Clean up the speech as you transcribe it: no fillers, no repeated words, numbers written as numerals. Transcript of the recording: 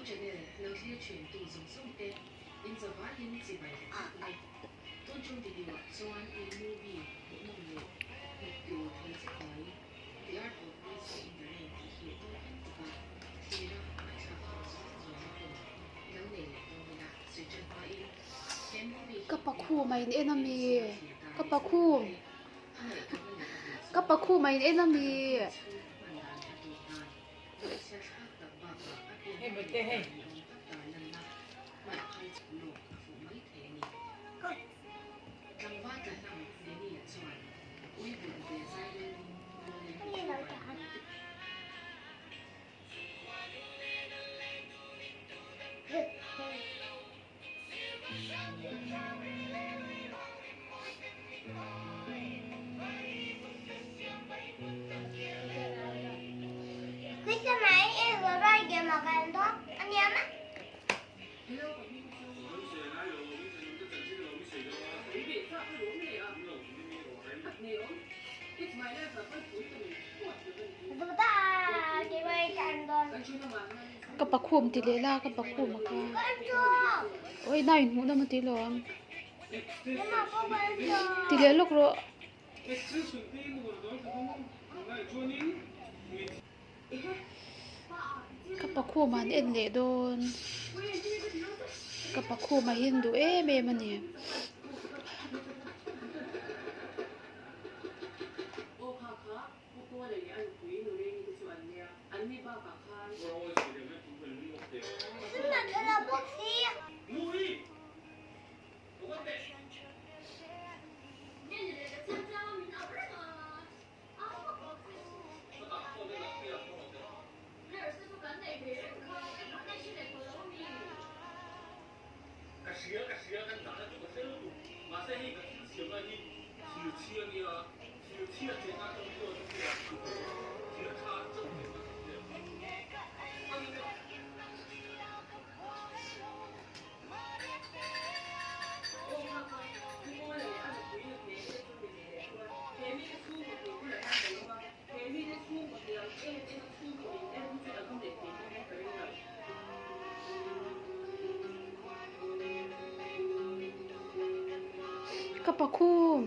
Cấp bậc khu mày enemy cấp bậc khu mày enemy Hey, bete hey. Cái xe máy em vừa bay kìa mà càng tốt anh em á. Chị bay càng tốt. cấp bậc khu thì lấy la cấp bậc khu mà ca ôi này muốn đâu mà tí lon Nhưng mà có bên chưa? thì lấy lúc rồi cấp bậc khu mà nên lệ đồn cấp bậc khu mà Hindu em mà nè Nhưng mà tôi là bác sĩ. cấp bậc khu